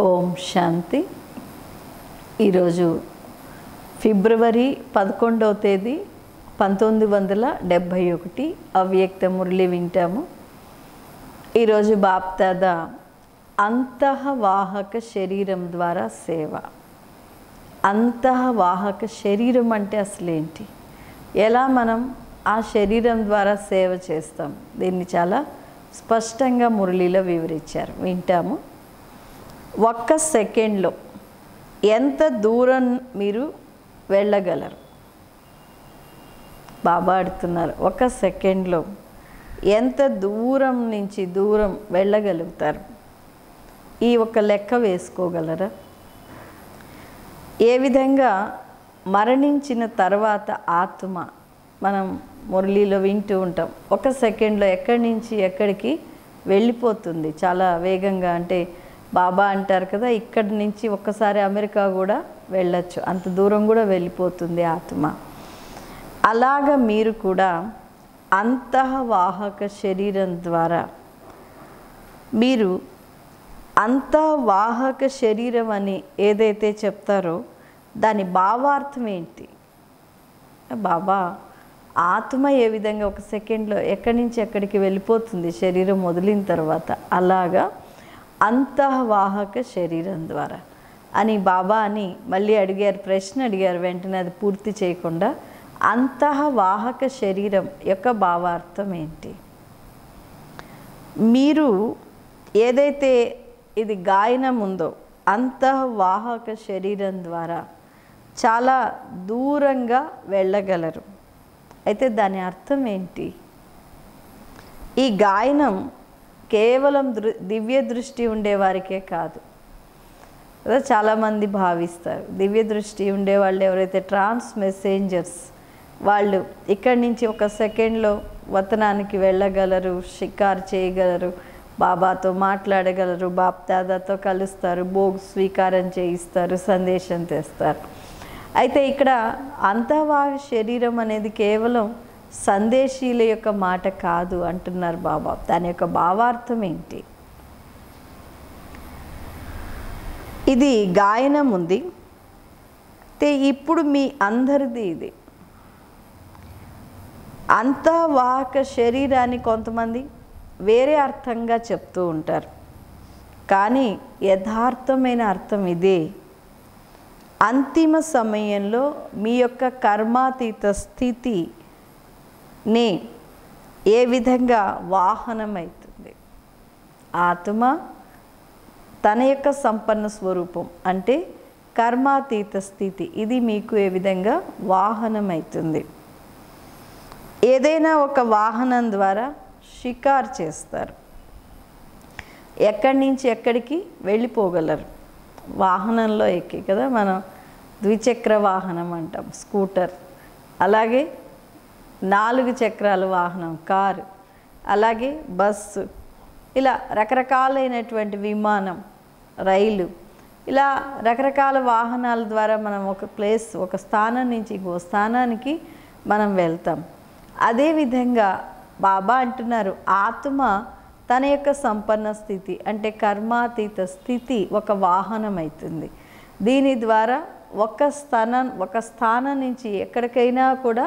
ఓం శాంతి. ఈరోజు ఫిబ్రవరి 11వ తేదీ 1971 అవ్యక్త మురళి వింటాము. ఈరోజు బాప్దాదా అంతఃవాహక శరీరం ద్వారా సేవ. అంతఃవాహక శరీరం అంటే అసలేంటి, ఎలా మనం ఆ శరీరం ద్వారా సేవ చేస్తాం, దీన్ని చాలా స్పష్టంగా మురళిలో వివరించారు. వింటాము. ఒక్క సెకండ్లో ఎంత దూరం మీరు వెళ్ళగలరు? బాబా అడుగుతున్నారు, ఒక సెకండ్లో ఎంత దూరం నుంచి దూరం వెళ్ళగలుగుతారు? ఈ ఒక లెక్క వేసుకోగలరా? ఏ విధంగా మరణించిన తర్వాత ఆత్మ, మనం మురళిలో వింటూ ఉంటాం, ఒక సెకండ్లో ఎక్కడి నుంచి ఎక్కడికి వెళ్ళిపోతుంది చాలా వేగంగా. అంటే బాబా అంటారు కదా, ఇక్కడి నుంచి ఒక్కసారి అమెరికా కూడా వెళ్ళొచ్చు, అంత దూరం కూడా వెళ్ళిపోతుంది ఆత్మ. అలాగా మీరు కూడా అంతఃవాహక శరీరం ద్వారా మీరు అంతఃవాహక శరీరం అని ఏదైతే చెప్తారో దాని భావార్థం ఏంటి? బాబా ఆత్మ ఏ విధంగా ఒక సెకండ్లో ఎక్కడి నుంచి ఎక్కడికి వెళ్ళిపోతుంది శరీరం వదిలిన తర్వాత, అలాగా అంతఃవాహక శరీరం ద్వారా అని బాబా అని మళ్ళీ అడిగారు, ప్రశ్న అడిగారు. వెంటనే అది పూర్తి చేయకుండా అంతఃవాహక శరీరం యొక్క భావార్థం ఏంటి? మీరు ఏదైతే ఇది గాయనం ఉందో అంతఃవాహక శరీరం ద్వారా చాలా దూరంగా వెళ్ళగలరు. అయితే దాని అర్థం ఏంటి? ఈ గాయనం కేవలం దివ్య దృష్టి ఉండేవారికే కాదు. చాలామంది భావిస్తారు దివ్య దృష్టి ఉండేవాళ్ళు ఎవరైతే ట్రాన్స్ మెసెంజర్స్, వాళ్ళు ఇక్కడి నుంచి ఒక సెకండ్లో వతనానికి వెళ్ళగలరు, షికారు చేయగలరు, బాబాతో మాట్లాడగలరు, బాప్దాదాతో కలుస్తారు, భోగ్ స్వీకారం చేయిస్తారు, సందేశం తెస్తారు. అయితే ఇక్కడ అంతఃవాహక శరీరం అనేది కేవలం సందేశీల యొక్క మాట కాదు అంటున్నారు బాబా. దాని యొక్క భావార్థం ఏంటి? ఇది గాయనం ఉంది. అయితే ఇప్పుడు మీ అందరిది ఇది అంతఃవాహక శరీరాన్ని కొంతమంది వేరే అర్థంగా చెప్తూ ఉంటారు, కానీ యథార్థమైన అర్థం ఇదే. అంతిమ సమయంలో మీ యొక్క కర్మాతీత స్థితి నే ఏ విధంగా వాహనం అవుతుంది? ఆత్మ తన యొక్క సంపన్న స్వరూపం అంటే కర్మాతీత స్థితి, ఇది మీకు ఏ విధంగా వాహనం అవుతుంది? ఏదైనా ఒక వాహనం ద్వారా షికారు చేస్తారు, ఎక్కడి నుంచి ఎక్కడికి వెళ్ళిపోగలరు. వాహనంలో ఎక్కి కదా, మనం ద్విచక్ర వాహనం అంటాం, స్కూటర్, అలాగే 4 చక్రాల వాహనం కారు, అలాగే బస్సు, ఇలా రకరకాలైనటువంటి విమానం, రైలు, ఇలా రకరకాల వాహనాల ద్వారా మనం ఒక స్థానం నుంచి ఇంకో స్థానానికి మనం వెళ్తాం. అదేవిధంగా బాబా అంటున్నారు, ఆత్మ తన యొక్క సంపన్న స్థితి అంటే కర్మాతీత స్థితి ఒక వాహనం అవుతుంది. దీని ద్వారా ఒక స్థానం నుంచి ఎక్కడికైనా కూడా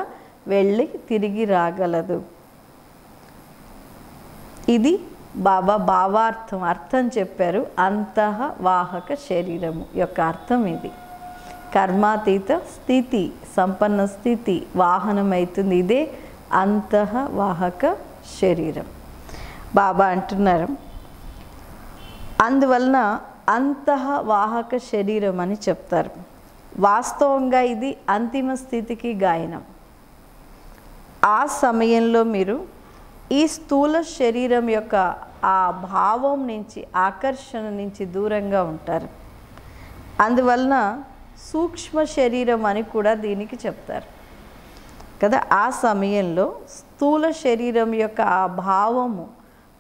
వెళ్ళి తిరిగి రాగలదు. ఇది బాబా భావార్థం, అర్థం చెప్పారు. అంతఃవాహక శరీరము యొక్క అర్థం ఇది. కర్మాతీత స్థితి, సంపన్న స్థితి వాహనం అవుతుంది. ఇదే అంతఃవాహక శరీరం. బాబా అంటున్నారు, అందువలన అంతఃవాహక శరీరం అని చెప్తారు. వాస్తవంగా ఇది అంతిమ స్థితికి గాయనం. ఆ సమయంలో మీరు ఈ స్థూల శరీరం యొక్క ఆ భావం నుంచి, ఆకర్షణ నుంచి దూరంగా ఉంటారు. అందువలన సూక్ష్మ శరీరం అని కూడా దీనికి చెప్తారు కదా. ఆ సమయంలో స్థూల శరీరం యొక్క ఆ భావము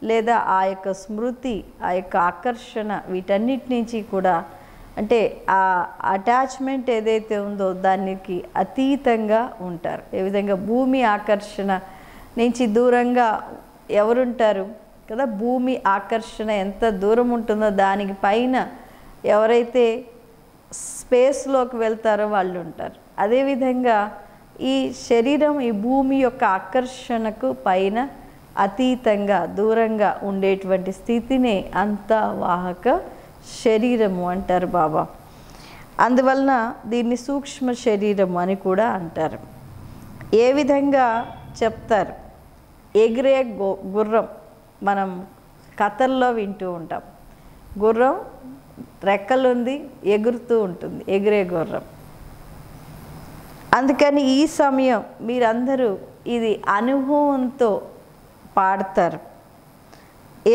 లేదా ఆ యొక్క స్మృతి, ఆ యొక్క ఆకర్షణ, వీటన్నిటి నుంచి కూడా అంటే ఆ అటాచ్మెంట్ ఏదైతే ఉందో దానికి అతీతంగా ఉంటారు. ఏ విధంగా భూమి ఆకర్షణ నుంచి దూరంగా ఎవరుంటారు కదా, భూమి ఆకర్షణ ఎంత దూరం ఉంటుందో దానికి పైన ఎవరైతే స్పేస్లోకి వెళ్తారో వాళ్ళు ఉంటారు. అదేవిధంగా ఈ శరీరం ఈ భూమి యొక్క ఆకర్షణకు పైన అతీతంగా దూరంగా ఉండేటువంటి స్థితిని అంతర్వాహక శరీరము అంటారు బాబా. అందువలన దీన్ని సూక్ష్మ శరీరము అని కూడా అంటారు. ఏ విధంగా చెప్తారు, ఎగిరే గుర్రం మనం కథల్లో వింటూ ఉంటాం. గుర్రం రెక్కలుంది, ఎగురుతూ ఉంటుంది, ఎగిరే గుర్రం. అందుకని ఈ సమయం మీరందరూ ఇది అనుభవంతో పాడతారు.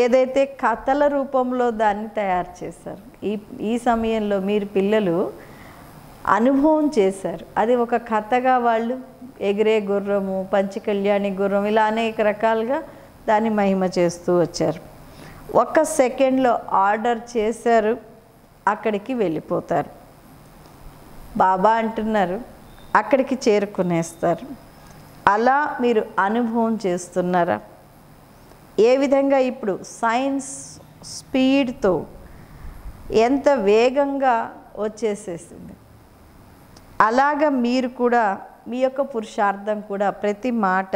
ఏదైతే కథల రూపంలో దాన్ని తయారు చేశారు, ఈ సమయంలో మీరు పిల్లలు అనుభవం చేశారు. అది ఒక కథగా వాళ్ళు ఎగిరే గుర్రము, పంచకళ్యాణి గుర్రం, ఇలా అనేక రకాలుగా దాన్ని మహిమ చేస్తూ వచ్చారు. ఒక్క సెకండ్లో ఆర్డర్ చేశారు, అక్కడికి వెళ్ళిపోతారు. బాబా అంటున్నారు అక్కడికి చేరుకునేస్తారు. అలా మీరు అనుభవం చేస్తున్నారా? ఏ విధంగా ఇప్పుడు సైన్స్ స్పీడ్తో ఎంత వేగంగా వచ్చేసేసింది, అలాగా మీరు కూడా మీ యొక్క పురుషార్థం కూడా ప్రతి మాట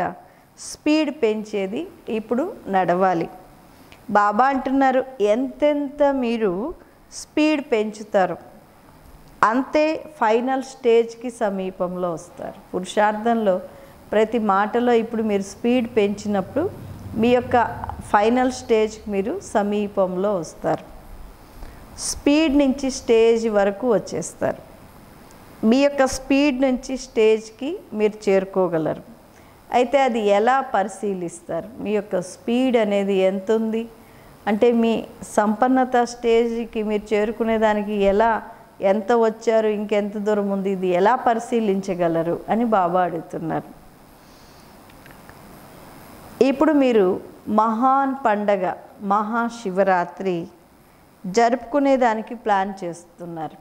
స్పీడ్ పెంచేది ఇప్పుడు నడవాలి. బాబా అంటున్నారు ఎంతెంత మీరు స్పీడ్ పెంచుతారు అంతే ఫైనల్ స్టేజ్కి సమీపంలో వస్తారు. పురుషార్థంలో ప్రతి మాటలో ఇప్పుడు మీరు స్పీడ్ పెంచినప్పుడు మీ యొక్క ఫైనల్ స్టేజ్కి మీరు సమీపంలో వస్తారు. స్పీడ్ నుంచి స్టేజ్ వరకు వచ్చేస్తారు. మీ యొక్క స్పీడ్ నుంచి స్టేజ్కి మీరు చేరుకోగలరు. అయితే అది ఎలా పరిశీలిస్తారు? మీ యొక్క స్పీడ్ అనేది ఎంత ఉంది అంటే మీ సంపన్నత స్టేజ్కి మీరు చేరుకునేదానికి ఎంత వచ్చారు, ఇంకెంత దూరం ఉంది, ఇది ఎలా పరిశీలించగలరు అని బాబా అడుగుతున్నారు. ఇప్పుడు మీరు మహాన్ పండగ మహాశివరాత్రి జరుపుకునేదానికి ప్లాన్ చేస్తున్నారు.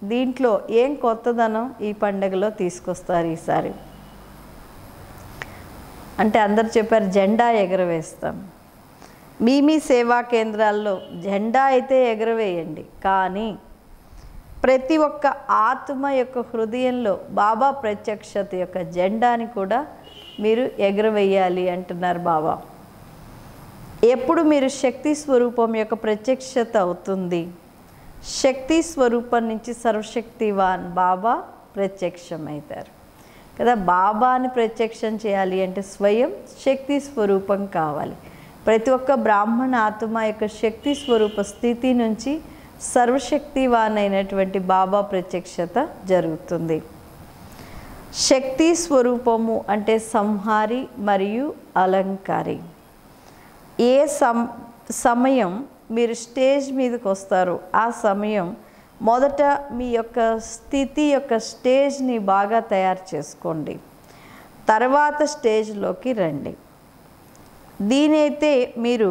దీంట్లో ఏం కొత్తదనం ఈ పండగలో తీసుకొస్తారు ఈసారి అంటే అందరు చెప్పారు జెండా ఎగరవేస్తాం. మీ సేవా కేంద్రాల్లో జెండా అయితే ఎగరవేయండి, కానీ ప్రతి ఒక్క ఆత్మ యొక్క హృదయంలో బాబా ప్రత్యక్షత యొక్క జెండాని కూడా మీరు ఎగరవేయాలి అంటున్నారు బాబా. ఎప్పుడు మీరు శక్తి స్వరూపం యొక్క ప్రత్యక్షత అవుతుంది, శక్తి స్వరూపం నుంచి సర్వశక్తివాన్ బాబా ప్రత్యక్షమవుతారు కదా. బాబాని ప్రత్యక్షం చేయాలి అంటే స్వయం శక్తి స్వరూపం కావాలి. ప్రతి ఒక్క బ్రాహ్మణ ఆత్మ యొక్క శక్తి స్వరూప స్థితి నుంచి సర్వశక్తివాన్ అయినటువంటి బాబా ప్రత్యక్షత జరుగుతుంది. శక్తి స్వరూపము అంటే సంహారి మరియు అలంకారి. ఏ సమయం మీరు స్టేజ్ మీదకి వస్తారో ఆ సమయం మొదట మీ యొక్క స్థితి యొక్క స్టేజ్ని బాగా తయారు చేసుకోండి, తర్వాత స్టేజ్లోకి రండి. దీనైతే మీరు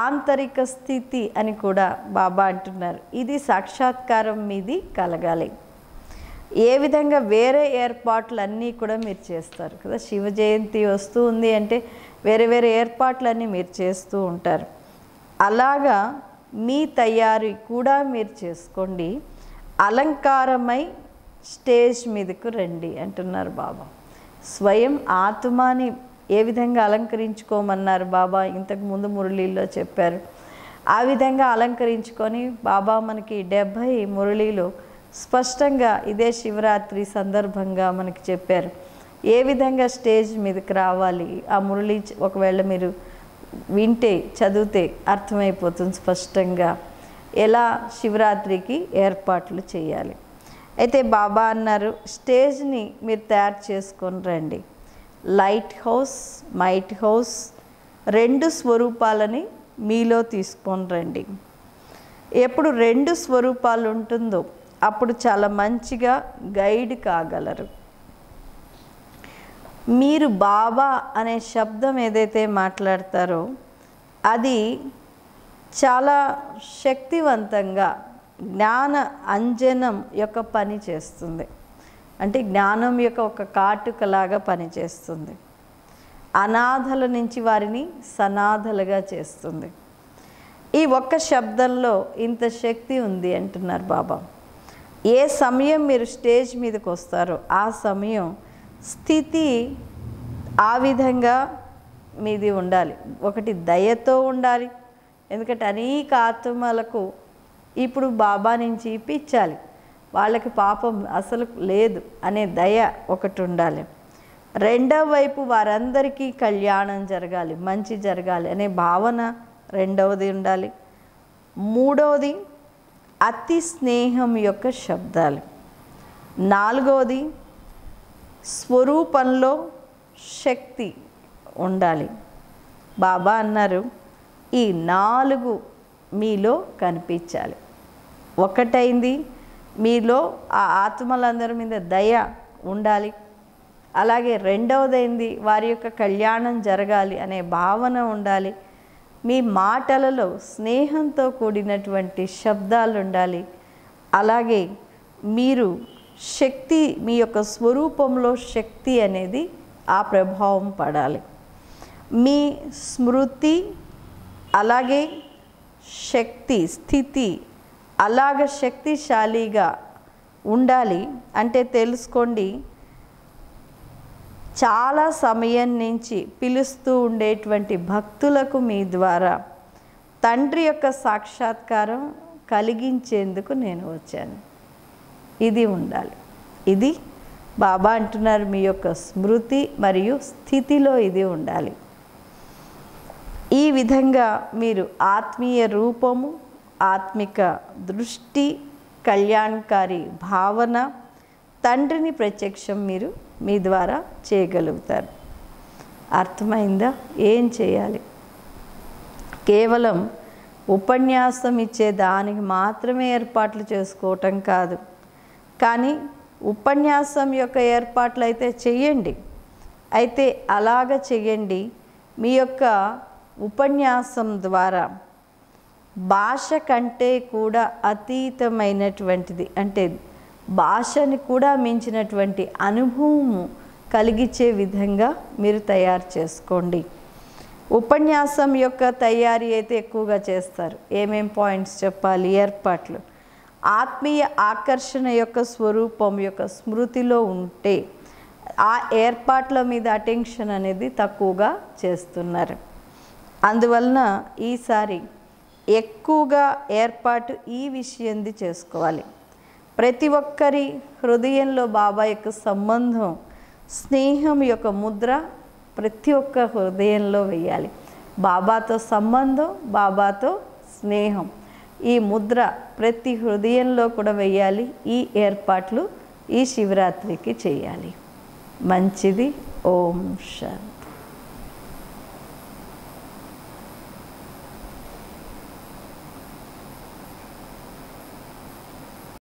ఆంతరిక స్థితి అని కూడా బాబా అంటున్నారు. ఇది సాక్షాత్కారం మీది కలగాలి. ఏ విధంగా వేరే ఏర్పాట్లన్నీ కూడా మీరు చేస్తారు కదా. శివ జయంతి వస్తూ ఉంది అంటే వేరే వేరే ఏర్పాట్లన్నీ మీరు చేస్తూ ఉంటారు. అలాగా మీ తయారీ కూడా మీరు చేసుకోండి. అలంకారమై స్టేజ్ మీదకు రండి అంటున్నారు బాబా. స్వయం ఆత్మని ఏ విధంగా అలంకరించుకోమన్నారు బాబా ఇంతకు ముందు మురళీలో చెప్పారు. ఆ విధంగా అలంకరించుకొని బాబా మనకి 70 మురళీలో స్పష్టంగా ఇదే శివరాత్రి సందర్భంగా మనకి చెప్పారు. ఏ విధంగా స్టేజ్ మీదకి రావాలి, ఆ మురళి ఒకవేళ మీరు వింటే చదివితే అర్థమైపోతుంది స్పష్టంగా ఎలా శివరాత్రికి ఏర్పాట్లు చేయాలి. అయితే బాబా అన్నారు స్టేజ్ని మీరు తయారు చేసుకొని రండి. లైట్ హౌస్, మైట్ హౌస్ 2 స్వరూపాలని మీలో తీసుకొని రండి. ఎప్పుడు 2 స్వరూపాలు ఉంటుందో అప్పుడు చాలా మంచిగా గైడ్ కాగలరు. మీరు బాబా అనే శబ్దం ఏదైతే మాట్లాడతారో అది చాలా శక్తివంతంగా జ్ఞాన అంజనం యొక్క పని చేస్తుంది. అంటే జ్ఞానం యొక్క ఒక కాటుకలాగా పనిచేస్తుంది. అనాథల నుంచి వారిని సనాథలుగా చేస్తుంది. ఈ ఒక్క శబ్దంలో ఇంత శక్తి ఉంది అంటున్నారు బాబా. ఏ సమయం మీరు స్టేజ్ మీదకి వస్తారో ఆ సమయం స్థితి ఆ విధంగా మీది ఉండాలి. ఒకటి దయతో ఉండాలి, ఎందుకంటే అనేక ఆత్మలకు ఇప్పుడు బాబా నుంచి ఇప్పించాలి, వాళ్ళకి పాపం అసలు లేదు అనే దయ ఒకటి ఉండాలి. రెండవ వైపు వారందరికీ కళ్యాణం జరగాలి, మంచి జరగాలి అనే భావన రెండవది ఉండాలి. మూడవది అతి స్నేహం యొక్క శబ్దాలు. నాలుగవది స్వరూపంలో శక్తి ఉండాలి. బాబా అన్నారు ఈ 4 మీలో కనిపించాలి. ఒకటైంది మీలో ఆ ఆత్మలందరి మీద దయ ఉండాలి. అలాగే రెండవదైంది వారి యొక్క కళ్యాణం జరగాలి అనే భావన ఉండాలి. మీ మాటలలో స్నేహంతో కూడినటువంటి శబ్దాలు ఉండాలి. అలాగే మీరు శక్తి, మీ యొక్క స్వరూపంలో శక్తి అనేది ఆ ప్రభావం పడాలి. మీ స్మృతి అలాగే శక్తి స్థితి అలాగ శక్తిశాలిగా ఉండాలి. అంటే తెలుసుకోండి, చాలా సమయం నుంచి పిలుస్తూ ఉండేటువంటి భక్తులకు మీ ద్వారా తండ్రి యొక్క సాక్షాత్కారం కలిగించేందుకు నేను వచ్చాను. ఇది ఉండాలి. ఇది బాబా అంటున్నారు మీ యొక్క స్మృతి మరియు స్థితిలో ఇది ఉండాలి. ఈ విధంగా మీరు ఆత్మీయ రూపము, ఆత్మిక దృష్టి, కళ్యాణకారి భావన, తండ్రిని ప్రత్యక్షం మీరు మీ ద్వారా చేయగలుగుతారు. అర్థమైందా? ఏం చేయాలి? కేవలం ఉపన్యాసం ఇచ్చే దానికి మాత్రమే ఏర్పాట్లు చేసుకోవటం కాదు, కానీ ఉపన్యాసం యొక్క ఏర్పాట్లు అయితే చెయ్యండి. అయితే అలాగ చెయ్యండి, మీ యొక్క ఉపన్యాసం ద్వారా భాష కంటే కూడా అతీతమైనటువంటిది, అంటే భాషని కూడా మించినటువంటి అనుభవం కలిగించే విధంగా మీరు తయారు చేసుకోండి. ఉపన్యాసం యొక్క తయారీ అయితే ఎక్కువగా చేస్తారు. ఏమేం పాయింట్స్ చెప్పాలి, ఏర్పాట్లు. ఆత్మీయ ఆకర్షణ యొక్క స్వరూపం యొక్క స్మృతిలో ఉంటే ఆ ఏర్పాట్ల మీద అటెన్షన్ అనేది తక్కువగా చేస్తున్నారు. అందువలన ఈసారి ఎక్కువగా ఏర్పాటు ఈ విషయంది చేసుకోవాలి. ప్రతి ఒక్కరి హృదయంలో బాబా యొక్క సంబంధం, స్నేహం యొక్క ముద్ర ప్రతి ఒక్క హృదయంలో వేయాలి. బాబాతో సంబంధం, బాబాతో స్నేహం, ఈ ముద్ర ప్రతి హృదయంలో కూడా వేయాలి. ఈ ఏర్పాట్లు ఈ శివరాత్రికి చేయాలి. మంచిది. ఓం శాంతి.